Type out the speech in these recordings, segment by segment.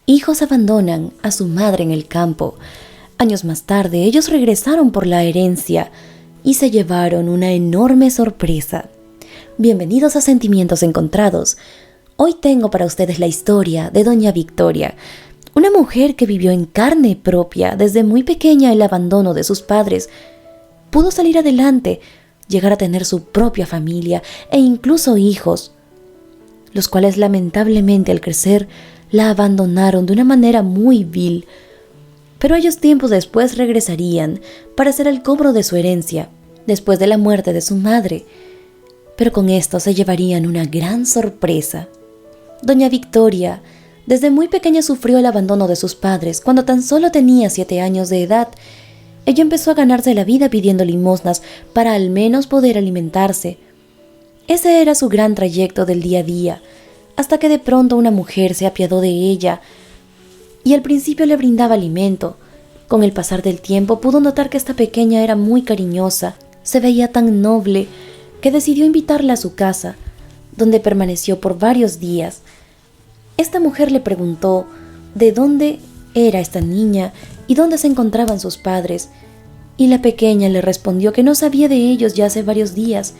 hijos abandonan a su madre en el campo. Años más tarde, ellos regresaron por la herencia y se llevaron una enorme sorpresa. Bienvenidos a Sentimientos Encontrados. Hoy tengo para ustedes la historia de Doña Victoria, una mujer que vivió en carne propia desde muy pequeña el abandono de sus padres. Pudo salir adelante, llegar a tener su propia familia e incluso hijos, los cuales lamentablemente al crecer la abandonaron de una manera muy vil. Pero ellos tiempos después regresarían para hacer el cobro de su herencia, después de la muerte de su madre. Pero con esto se llevarían una gran sorpresa. Doña Victoria, desde muy pequeña sufrió el abandono de sus padres. Cuando tan solo tenía 7 años de edad, ella empezó a ganarse la vida pidiendo limosnas para al menos poder alimentarse. Ese era su gran trayecto del día a día, hasta que de pronto una mujer se apiadó de ella y al principio le brindaba alimento. Con el pasar del tiempo pudo notar que esta pequeña era muy cariñosa, se veía tan noble que decidió invitarla a su casa, donde permaneció por varios días. Esta mujer le preguntó de dónde era esta niña y dónde se encontraban sus padres, y la pequeña le respondió que no sabía de ellos ya hace varios días,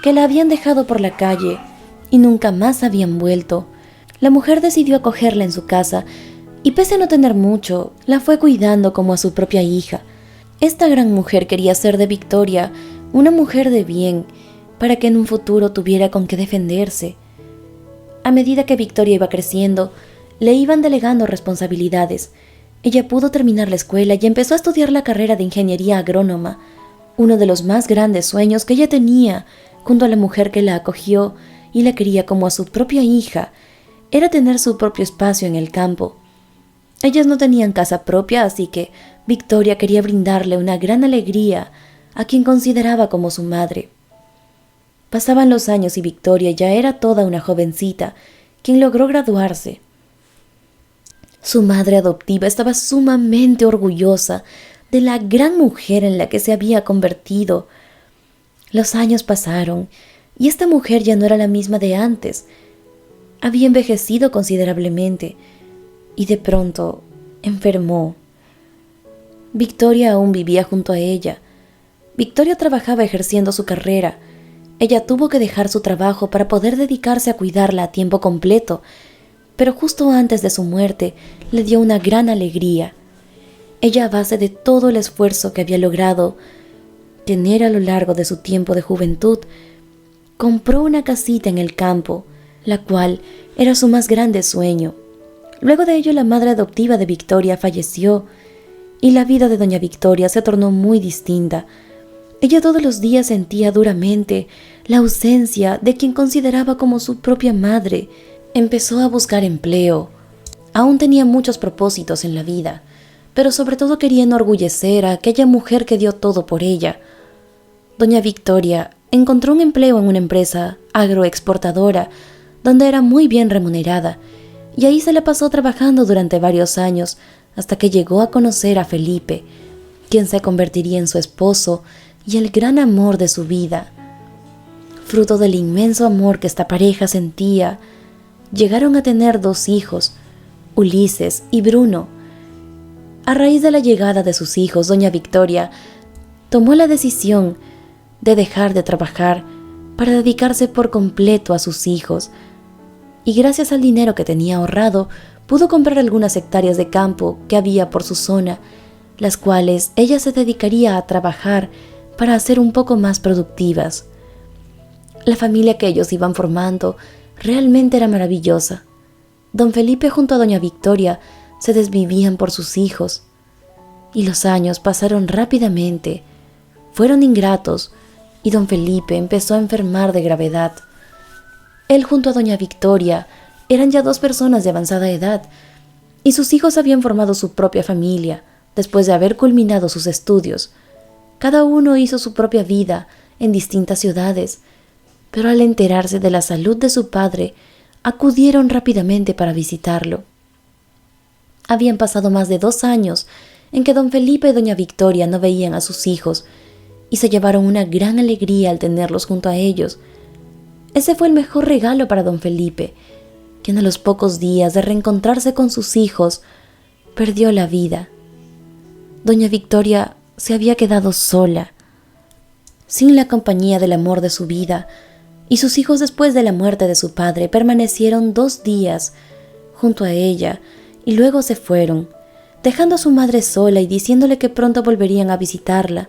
que la habían dejado por la calle y nunca más habían vuelto. La mujer decidió acogerla en su casa y pese a no tener mucho, la fue cuidando como a su propia hija. Esta gran mujer quería hacer de Victoria una mujer de bien, para que en un futuro tuviera con qué defenderse. A medida que Victoria iba creciendo, le iban delegando responsabilidades. Ella pudo terminar la escuela y empezó a estudiar la carrera de ingeniería agrónoma, uno de los más grandes sueños que ella tenía, junto a la mujer que la acogió y la quería como a su propia hija, era tener su propio espacio en el campo. Ellas no tenían casa propia, así que Victoria quería brindarle una gran alegría a quien consideraba como su madre. Pasaban los años y Victoria ya era toda una jovencita, quien logró graduarse. Su madre adoptiva estaba sumamente orgullosa de la gran mujer en la que se había convertido. Los años pasaron y esta mujer ya no era la misma de antes. Había envejecido considerablemente y de pronto enfermó. Victoria aún vivía junto a ella. Victoria trabajaba ejerciendo su carrera. Ella tuvo que dejar su trabajo para poder dedicarse a cuidarla a tiempo completo, pero justo antes de su muerte le dio una gran alegría. Ella, a base de todo el esfuerzo que había logrado tener a lo largo de su tiempo de juventud, compró una casita en el campo, la cual era su más grande sueño. Luego de ello, la madre adoptiva de Victoria falleció y la vida de Doña Victoria se tornó muy distinta. Ella todos los días sentía duramente la ausencia de quien consideraba como su propia madre. Empezó a buscar empleo. Aún tenía muchos propósitos en la vida, pero sobre todo quería enorgullecer a aquella mujer que dio todo por ella. Doña Victoria encontró un empleo en una empresa agroexportadora, donde era muy bien remunerada, y ahí se la pasó trabajando durante varios años, hasta que llegó a conocer a Felipe, quien se convertiría en su esposo y el gran amor de su vida. Fruto del inmenso amor que esta pareja sentía, llegaron a tener 2 hijos, Ulises y Bruno. A raíz de la llegada de sus hijos, Doña Victoria tomó la decisión de dejar de trabajar para dedicarse por completo a sus hijos, y gracias al dinero que tenía ahorrado, pudo comprar algunas hectáreas de campo que había por su zona, las cuales ella se dedicaría a trabajar para hacer un poco más productivas. La familia que ellos iban formando realmente era maravillosa. Don Felipe junto a Doña Victoria se desvivían por sus hijos, y los años pasaron rápidamente, fueron ingratos, y Don Felipe empezó a enfermar de gravedad. Él junto a Doña Victoria eran ya 2 personas de avanzada edad, y sus hijos habían formado su propia familia después de haber culminado sus estudios. Cada uno hizo su propia vida en distintas ciudades, pero al enterarse de la salud de su padre, acudieron rápidamente para visitarlo. Habían pasado más de 2 años en que Don Felipe y Doña Victoria no veían a sus hijos, y se llevaron una gran alegría al tenerlos junto a ellos. Ese fue el mejor regalo para Don Felipe. quien a los pocos días de reencontrarse con sus hijos, perdió la vida. Doña Victoria se había quedado sola, sin la compañía del amor de su vida, y sus hijos, después de la muerte de su padre, permanecieron 2 días junto a ella y luego se fueron, dejando a su madre sola y diciéndole que pronto volverían a visitarla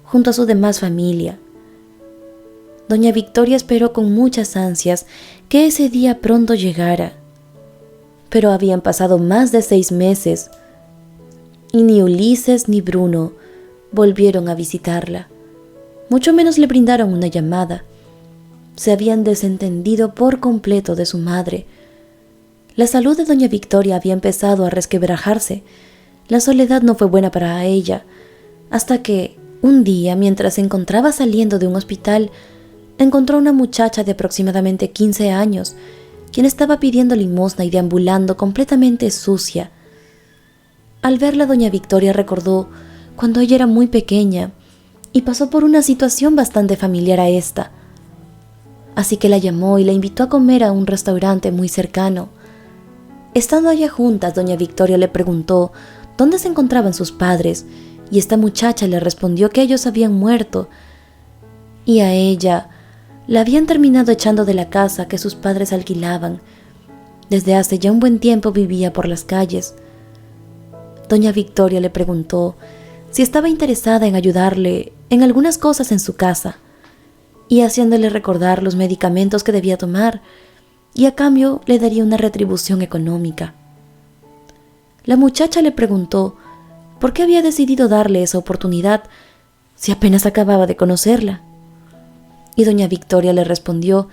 junto a su demás familia. Doña Victoria esperó con muchas ansias que ese día pronto llegara, pero habían pasado más de 6 meses y ni Ulises ni Bruno volvieron a visitarla, mucho menos le brindaron una llamada. Se habían desentendido por completo de su madre. La salud de doña Victoria había empezado a resquebrajarse. La soledad no fue buena para ella, hasta que, un día, mientras se encontraba saliendo de un hospital, encontró a una muchacha de aproximadamente 15 años, quien estaba pidiendo limosna y deambulando completamente sucia. Al verla, doña Victoria recordó cuando ella era muy pequeña y pasó por una situación bastante familiar a esta. Así que la llamó y la invitó a comer a un restaurante muy cercano. Estando allá juntas, doña Victoria le preguntó dónde se encontraban sus padres, y esta muchacha le respondió que ellos habían muerto, y a ella la habían terminado echando de la casa que sus padres alquilaban. Desde hace ya un buen tiempo vivía por las calles. Doña Victoria le preguntó si estaba interesada en ayudarle en algunas cosas en su casa, y haciéndole recordar los medicamentos que debía tomar, y a cambio le daría una retribución económica. La muchacha le preguntó por qué había decidido darle esa oportunidad si apenas acababa de conocerla. Y doña Victoria le respondió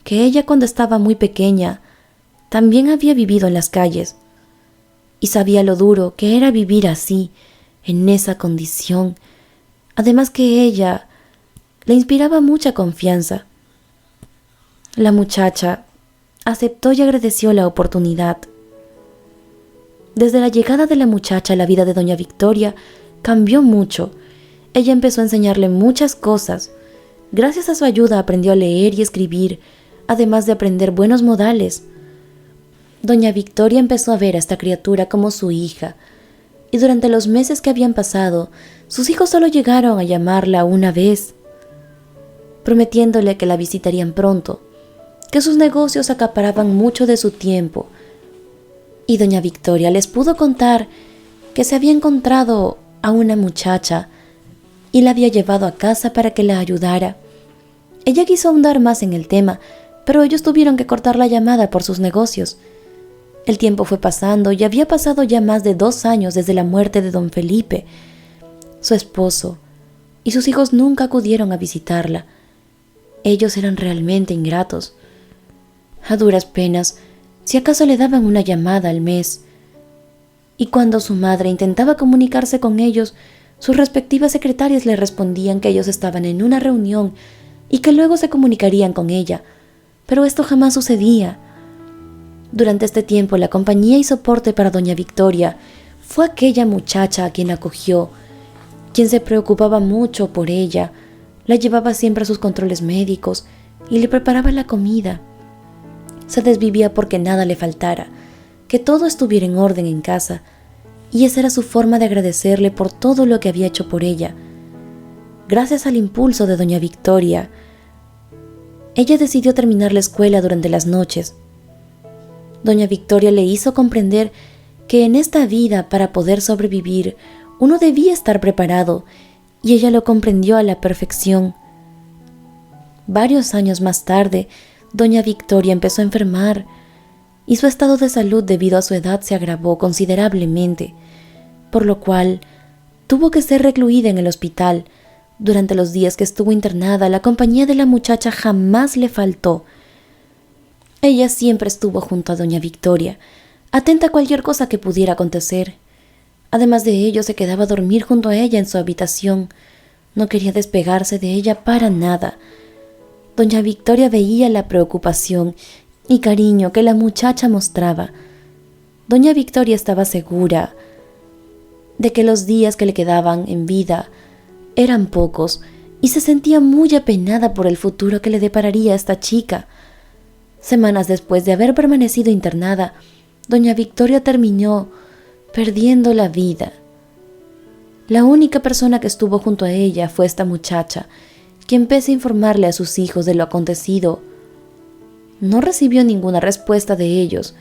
que ella, cuando estaba muy pequeña, también había vivido en las calles y sabía lo duro que era vivir así, en esa condición. Además que ella le inspiraba mucha confianza. La muchacha aceptó y agradeció la oportunidad. Desde la llegada de la muchacha, la vida de doña Victoria cambió mucho. Ella empezó a enseñarle muchas cosas. Gracias a su ayuda aprendió a leer y escribir, además de aprender buenos modales. Doña Victoria empezó a ver a esta criatura como su hija, y durante los meses que habían pasado, sus hijos solo llegaron a llamarla una vez, prometiéndole que la visitarían pronto, que sus negocios acaparaban mucho de su tiempo. Y doña Victoria les pudo contar que se había encontrado a una muchacha y la había llevado a casa para que la ayudara. Ella quiso ahondar más en el tema, pero ellos tuvieron que cortar la llamada por sus negocios. El tiempo fue pasando y había pasado ya más de 2 años desde la muerte de don Felipe, su esposo, y sus hijos nunca acudieron a visitarla. Ellos eran realmente ingratos. A duras penas, si acaso le daban una llamada al mes. Y cuando su madre intentaba comunicarse con ellos, sus respectivas secretarias le respondían que ellos estaban en una reunión y que luego se comunicarían con ella, pero esto jamás sucedía. Durante este tiempo, la compañía y soporte para doña Victoria fue aquella muchacha a quien acogió, quien se preocupaba mucho por ella, la llevaba siempre a sus controles médicos y le preparaba la comida. Se desvivía porque nada le faltara, que todo estuviera en orden en casa, y esa era su forma de agradecerle por todo lo que había hecho por ella. Gracias al impulso de doña Victoria, ella decidió terminar la escuela durante las noches. Doña Victoria le hizo comprender que en esta vida, para poder sobrevivir, uno debía estar preparado, y ella lo comprendió a la perfección. Varios años más tarde, doña Victoria empezó a enfermar, y su estado de salud debido a su edad se agravó considerablemente, por lo cual tuvo que ser recluida en el hospital. Durante los días que estuvo internada, la compañía de la muchacha jamás le faltó. Ella siempre estuvo junto a doña Victoria, atenta a cualquier cosa que pudiera acontecer. Además de ello, se quedaba a dormir junto a ella en su habitación. No quería despegarse de ella para nada. Doña Victoria veía la preocupación y cariño que la muchacha mostraba. Doña Victoria estaba segura de que los días que le quedaban en vida eran pocos y se sentía muy apenada por el futuro que le depararía a esta chica. Semanas después de haber permanecido internada, doña Victoria terminó perdiendo la vida. La única persona que estuvo junto a ella fue esta muchacha, quien pese a informarle a sus hijos de lo acontecido, no recibió ninguna respuesta de ellos.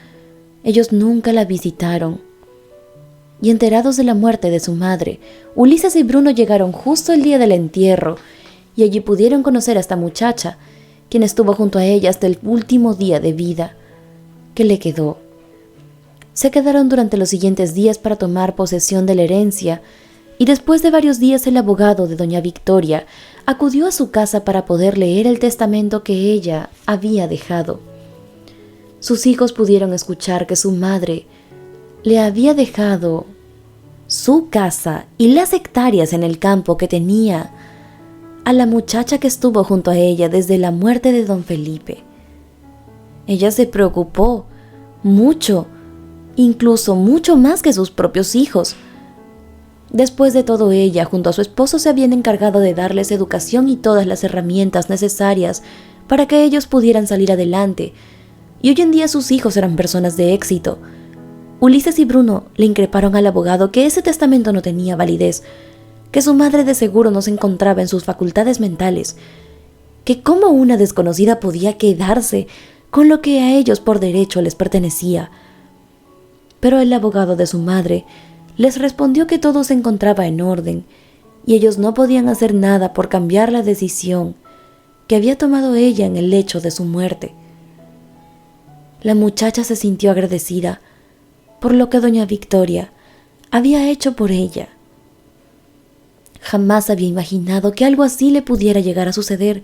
Ellos nunca la visitaron. Y enterados de la muerte de su madre, Ulises y Bruno llegaron justo el día del entierro, y allí pudieron conocer a esta muchacha, quien estuvo junto a ella hasta el último día de vida que le quedó. Se quedaron durante los siguientes días para tomar posesión de la herencia, y después de varios días el abogado de doña Victoria acudió a su casa para poder leer el testamento que ella había dejado. Sus hijos pudieron escuchar que su madre le había dejado su casa y las hectáreas en el campo que tenía a la muchacha que estuvo junto a ella desde la muerte de don Felipe. Ella se preocupó mucho, incluso mucho más que sus propios hijos. Después de todo, ella junto a su esposo se habían encargado de darles educación y todas las herramientas necesarias para que ellos pudieran salir adelante, y hoy en día sus hijos eran personas de éxito. Ulises y Bruno le increparon al abogado que ese testamento no tenía validez, que su madre de seguro no se encontraba en sus facultades mentales, que cómo una desconocida podía quedarse con lo que a ellos por derecho les pertenecía. Pero el abogado de su madre les respondió que todo se encontraba en orden y ellos no podían hacer nada por cambiar la decisión que había tomado ella en el lecho de su muerte. La muchacha se sintió agradecida por lo que doña Victoria había hecho por ella. Jamás había imaginado que algo así le pudiera llegar a suceder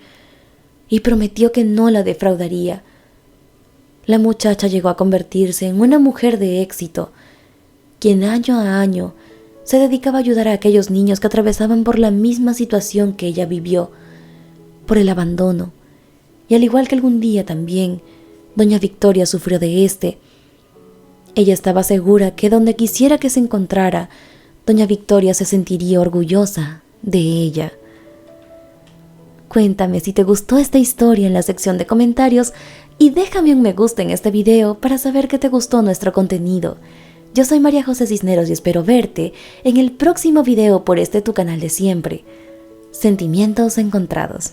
y prometió que no la defraudaría. La muchacha llegó a convertirse en una mujer de éxito, quien año a año se dedicaba a ayudar a aquellos niños que atravesaban por la misma situación que ella vivió, por el abandono, y al igual que algún día también doña Victoria sufrió de este. Ella estaba segura que donde quisiera que se encontrara, doña Victoria se sentiría orgullosa de ella. Cuéntame si te gustó esta historia en la sección de comentarios y déjame un me gusta en este video para saber que te gustó nuestro contenido. Yo soy María José Cisneros y espero verte en el próximo video por este tu canal de siempre. Sentimientos encontrados.